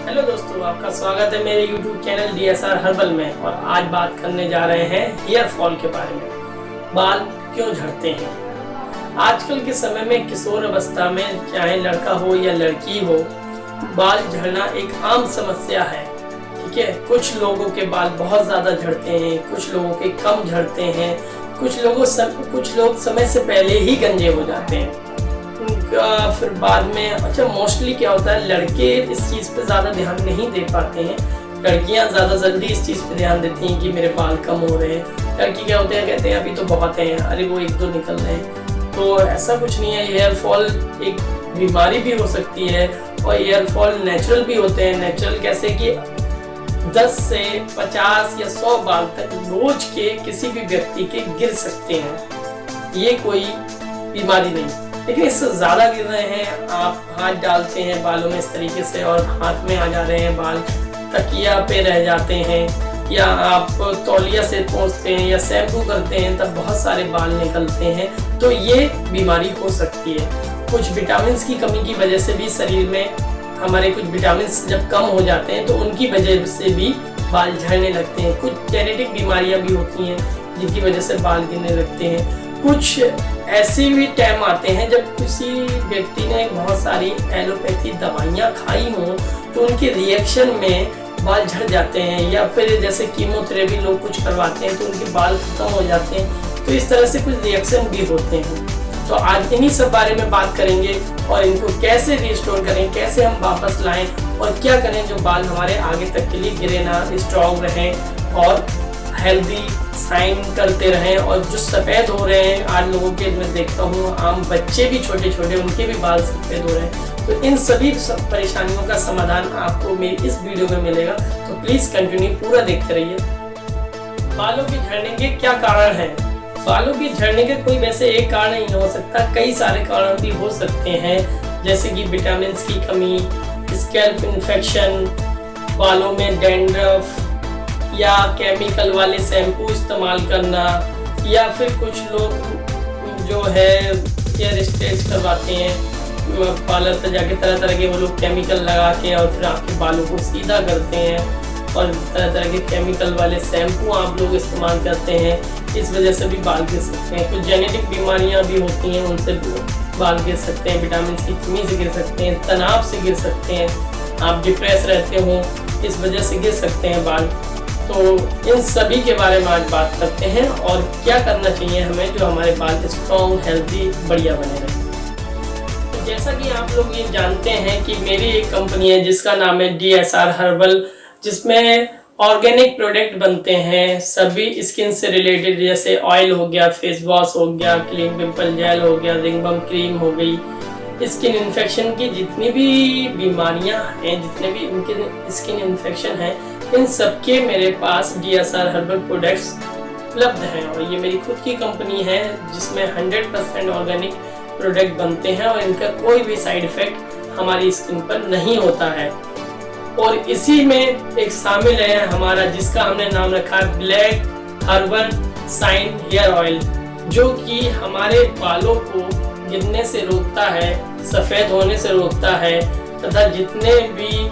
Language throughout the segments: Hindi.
हेलो दोस्तों, आपका स्वागत है मेरे YouTube चैनल DSR हर्बल में। और आज बात करने जा रहे हैं हेयर फॉल के बारे में। बाल क्यों झड़ते हैं? आजकल के समय में किशोर अवस्था में चाहे लड़का हो या लड़की हो, बाल झड़ना एक आम समस्या है। ठीक है, कुछ लोगों के बाल बहुत ज़्यादा झड़ते हैं, कुछ लोगों के कम झड़ते हैं, कुछ लोग समय से पहले ही गंजे हो जाते हैं। फिर बाद में मोस्टली क्या होता है, लड़के इस चीज़ पे ज़्यादा ध्यान नहीं दे पाते हैं। लड़कियां ज़्यादा जल्दी इस चीज़ पे ध्यान देती हैं कि मेरे बाल कम हो रहे हैं। लड़की क्या होते हैं, कहते हैं अभी तो बहुत हैं, अरे वो एक दो निकल रहे हैं। तो ऐसा कुछ नहीं है। हेयर फॉल एक बीमारी भी हो सकती है और हेयर फॉल नेचुरल भी होते हैं। नेचुरल कैसे कि 10 से 50 या 100 बाल तक रोज के किसी भी व्यक्ति के गिर सकते हैं। ये कोई बीमारी नहीं, लेकिन इससे ज़्यादा गिर रहे हैं। आप हाथ डालते हैं बालों में इस तरीके से और हाथ में आ जा रहे हैं बाल, तकिया पे रह जाते हैं, या आप तौलिया से पोंछते हैं या शैम्पू करते हैं तब बहुत सारे बाल निकलते हैं। तो ये बीमारी हो सकती है। कुछ विटामिन की कमी की वजह से भी शरीर में हमारे कुछ विटामिन जब कम हो जाते हैं तो उनकी वजह से भी बाल झड़ने लगते हैं। कुछ जेनेटिक बीमारियां भी होती हैं जिनकी वजह से बाल गिरने लगते हैं। कुछ ऐसे भी टाइम आते हैं जब किसी व्यक्ति ने बहुत सारी एलोपैथी दवाइयाँ खाई हों तो उनके रिएक्शन में बाल झड़ जाते हैं, या फिर जैसे कीमोथेरेपी लोग कुछ करवाते हैं तो उनके बाल खत्म हो जाते हैं। तो इस तरह से कुछ रिएक्शन भी होते हैं। तो आज इन्हीं सब बारे में बात करेंगे और इनको कैसे रिस्टोर करें, कैसे हम वापस लाएं और क्या करें जो बाल हमारे आगे तक के लिए गिरे ना, स्ट्रॉन्ग रहें और हेल्दी शाइन करते रहें। और जो सफ़ेद हो रहे हैं आज लोगों के, मैं देखता हूँ आम बच्चे भी छोटे छोटे, उनके भी बाल सफ़ेद हो रहे हैं। तो इन सभी परेशानियों का समाधान आपको मेरी इस वीडियो में मिलेगा, तो प्लीज़ कंटिन्यू पूरा देखते रहिए। बालों के झड़ने के क्या कारण हैं? बालों के झड़ने के कोई वैसे एक कारण नहीं हो सकता, कई सारे कारण भी हो सकते हैं, जैसे कि विटामिन की कमी, स्कैल्प इन्फेक्शन, बालों में डैंड्रफ, या केमिकल वाले शैम्पू इस्तेमाल करना, या फिर कुछ लोग जो है हेयर स्ट्रेच करवाते हैं पार्लर से जाके, तरह तरह के वो लोग केमिकल लगा के और फिर आपके बालों को सीधा करते हैं और तरह तरह के केमिकल वाले शैम्पू आप लोग इस्तेमाल करते हैं। इस वजह से भी बाल गिर सकते हैं। कुछ जेनेटिक बीमारियां भी होती हैं, उनसे बाल गिर सकते हैं। विटामिन की कमी से गिर सकते हैं, तनाव से गिर सकते हैं, आप डिप्रेस रहते हो इस वजह से गिर सकते हैं बाल। तो इन सभी के बारे में आज बात करते हैं और क्या करना चाहिए हमें जो हमारे बाल स्ट्रॉन्ग, हेल्दी, बढ़िया बने रहे। तो जैसा कि आप लोग ये जानते हैं कि मेरी एक कंपनी है जिसका नाम है DSR हर्बल, जिसमें ऑर्गेनिक प्रोडक्ट बनते हैं सभी स्किन से रिलेटेड, जैसे ऑयल हो गया, फेस वॉश हो गया, क्लीन पिंपल जेल हो गया, रिंगबम क्रीम हो गई। स्किन इन्फेक्शन की जितनी भी बीमारियां हैं, जितने भी उनके स्किन इन्फेक्शन है, इन सबके मेरे पास DSR हर्बल प्रोडक्ट्स उपलब्ध हैं। और ये मेरी खुद की कंपनी है जिसमें 100% ऑर्गेनिक प्रोडक्ट बनते हैं और इनका कोई भी साइड इफेक्ट हमारी स्किन पर नहीं होता है। और इसी में एक शामिल है हमारा, जिसका हमने नाम रखा है black herbal shine hair oil, जो कि हमारे बालों को गिरने से रोकता है, सफ़ेद होने से रोकता है, तथा जितने भी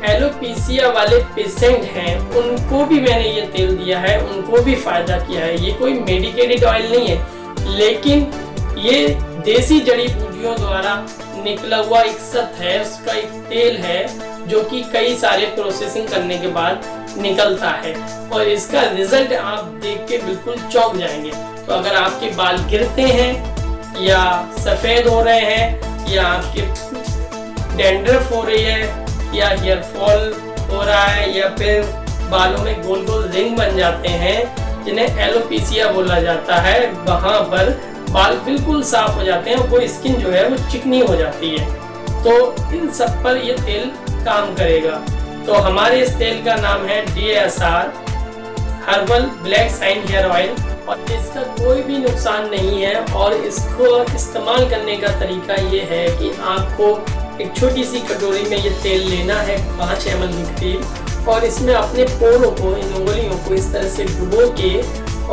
एलोपेशिया वाले पेशेंट हैं उनको भी मैंने ये तेल दिया है, उनको भी फ़ायदा किया है। ये कोई मेडिकेटेड ऑयल नहीं है, लेकिन ये देसी जड़ी बूटियों द्वारा निकला हुआ एक सत है, उसका एक तेल है जो कि कई सारे प्रोसेसिंग करने के बाद निकलता है और इसका रिजल्ट आप देख के बिल्कुल चौंक जाएंगे। तो अगर आपके बाल गिरते हैं या सफ़ेद हो रहे हैं या आपके डैंड्रफ हो रही है या हेयर फॉल हो रहा है या फिर बालों में गोल गोल रिंग बन जाते हैं जिन्हें एलोपेशिया बोला जाता है, वहाँ पर बाल बिल्कुल साफ हो जाते हैं, वो स्किन जो है वो चिकनी हो जाती है। तो इन सब पर ये तेल काम करेगा। तो हमारे इस तेल का नाम है DSR herbal black shine hair oil और इसका कोई भी नुकसान नहीं है। और इसको इस्तेमाल करने का तरीका ये है कि आपको एक छोटी सी कटोरी में ये तेल लेना है, 5 ml करीब, और इसमें अपने पोरों को, इन उंगलियों को इस तरह से डुबो के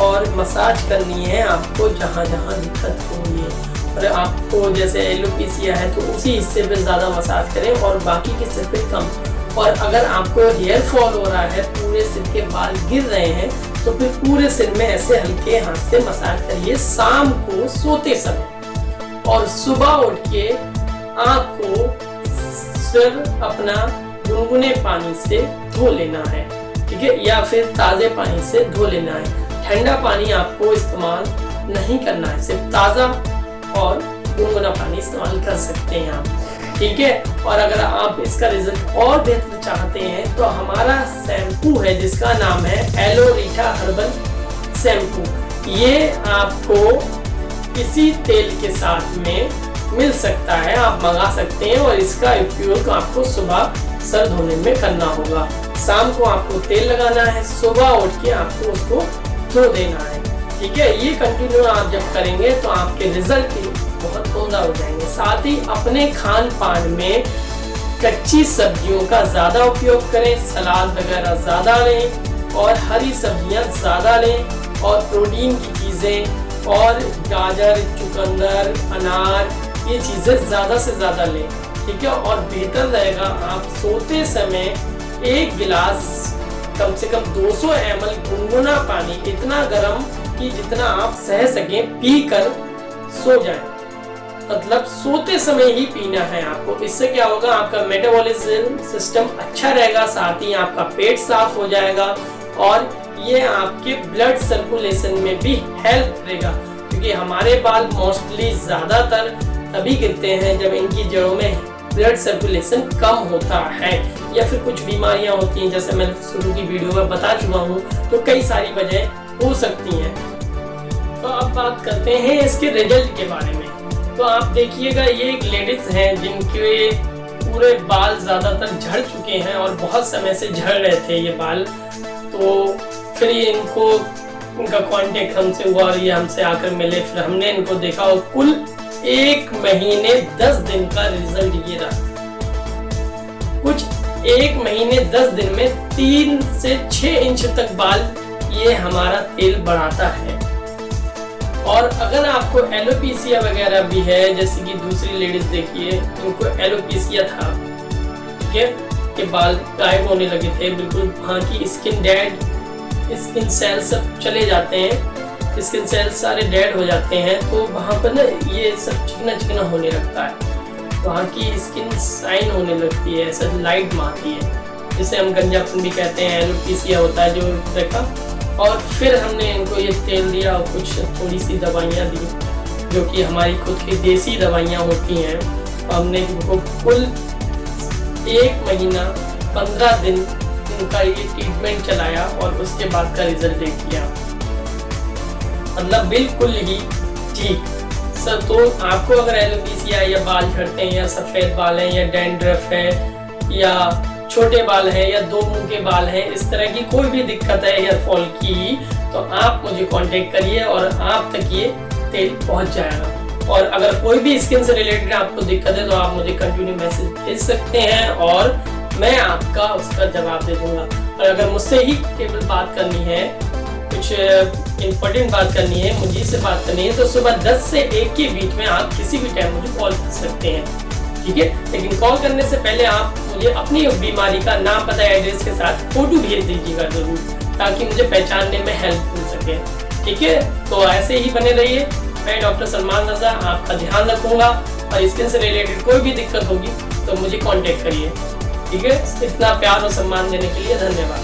और मसाज करनी है आपको जहाँ जहाँ दिक्कत हो रही है। और आपको जैसे एलोपेशिया है तो उसी हिस्से पे ज़्यादा मसाज करें और बाकी के हिस्से पे कम। और अगर आपको हेयर फॉल हो रहा है, पूरे सिर के बाल गिर रहे हैं, तो फिर पूरे सिर में ऐसे हल्के हाथ से मसाज करिए शाम को सोते समय। और सुबह उठ के आपको सिर अपना गुनगुने पानी से धो लेना है, ठीक है, या फिर ताज़े पानी से धो लेना है। ठंडा पानी आपको इस्तेमाल नहीं करना है, सिर्फ ताज़ा और गुनगुना पानी इस्तेमाल कर सकते हैं आप, ठीक है। और अगर आप इसका रिजल्ट और बेहतर चाहते हैं तो हमारा शैम्पू है जिसका नाम है एलोरीटा हर्बल शैम्पू। ये आपको इसी तेल के साथ में मिल सकता है, आप मंगा सकते हैं। और इसका उपयोग आपको सुबह सर धोने में करना होगा। शाम को आपको तेल लगाना है, सुबह उठ के आपको उसको धो देना है, ठीक है। ये कंटिन्यू आप जब करेंगे तो आपके रिजल्ट भी बहुत उम्दा हो जाएंगे। साथ ही अपने खान पान में कच्ची सब्जियों का ज़्यादा उपयोग करें, सलाद वगैरह ज़्यादा लें और हरी सब्जियां ज़्यादा लें और प्रोटीन की चीज़ें और गाजर, चुकंदर, अनार, ये चीज़ें ज़्यादा से ज़्यादा लें, ठीक है। और बेहतर रहेगा आप सोते समय 1 गिलास कम से कम 200 ml गुनगुना पानी, इतना गर्म कि जितना आप सह सकें, पीकर सो जाएं। मतलब सोते समय ही पीना है आपको। इससे क्या होगा, आपका मेटाबॉलिज्म सिस्टम अच्छा रहेगा, साथ ही आपका पेट साफ हो जाएगा और ये आपके ब्लड सर्कुलेशन में भी हेल्प करेगा। क्योंकि हमारे बाल मोस्टली ज़्यादातर तभी गिरते हैं जब इनकी जड़ों में ब्लड सर्कुलेशन कम होता है या फिर कुछ बीमारियां होती हैं, जैसे मैं शुरू की वीडियो में बता चुका हूँ। तो कई सारी वजह हो सकती हैं। तो अब बात करते हैं इसके रिजल्ट के बारे में। तो आप देखिएगा, ये एक लेडीज हैं जिनके पूरे बाल ज़्यादातर झड़ चुके हैं और बहुत समय से झड़ रहे थे ये बाल। तो फिर ये इनका कांटेक्ट हमसे हुआ और ये हमसे आकर मिले, फिर हमने इनको देखा और कुल 1 महीने 10 दिन का रिजल्ट ये रहा। कुछ 1 महीने 10 दिन में 3 से 6 इंच तक बाल ये हमारा तेल बढ़ाता है। और अगर आपको एलोपेशिया वगैरह भी है, जैसे कि दूसरी लेडीज देखिए, उनको एलोपेशिया था, ठीक है, के बाल गायब होने लगे थे बिल्कुल, वहाँ की स्किन डेड, स्किन सेल्स सब चले जाते हैं, स्किन सेल्स सारे डेड हो जाते हैं, तो वहाँ पर ना ये सब चिकना चिकना होने लगता है, वहाँ की स्किन साइन होने लगती है, ऐसा लाइट मारती है, जिसे हम गंजापन भी कहते हैं, एलोपेशिया होता है जो देखा। और फिर हमने इनको ये तेल दिया और कुछ थोड़ी सी दवाइयाँ दी जो कि हमारी खुद की देसी दवाइयाँ होती हैं। हमने इनको कुल 1 महीना 15 दिन इनका ये ट्रीटमेंट चलाया और उसके बाद का रिजल्ट देख लिया, मतलब बिल्कुल ही ठीक। सर तो आपको अगर एलोपेशिया या बाल झड़ते हैं या सफ़ेद बाल हैं या डैंड्रफ है या छोटे बाल हैं या 2 मुंह के बाल हैं, इस तरह की कोई भी दिक्कत है हेयर फॉल की, तो आप मुझे कांटेक्ट करिए और आप तक ये तेल पहुंच जाएगा। और अगर कोई भी स्किन से रिलेटेड आपको दिक्कत है तो आप मुझे कंटिन्यू मैसेज भेज सकते हैं और मैं आपका उसका जवाब दे दूंगा। और अगर मुझसे ही केवल बात करनी है, कुछ इम्पोर्टेंट बात करनी है, मुझे से बात करनी है, तो सुबह 10 से 1 के बीच में आप किसी भी टाइम मुझे कॉल कर सकते हैं, ठीक है। लेकिन कॉल करने से पहले आप मुझे अपनी बीमारी का नाम, पता, एड्रेस के साथ फोटो भेज दीजिएगा जरूर, ताकि मुझे पहचानने में हेल्प मिल सके, ठीक है। तो ऐसे ही बने रहिए। मैं डॉक्टर सलमान रजा आपका ध्यान रखूंगा और स्किन से रिलेटेड कोई भी दिक्कत होगी तो मुझे कांटेक्ट करिए, ठीक है। इतना प्यार और सम्मान देने के लिए धन्यवाद।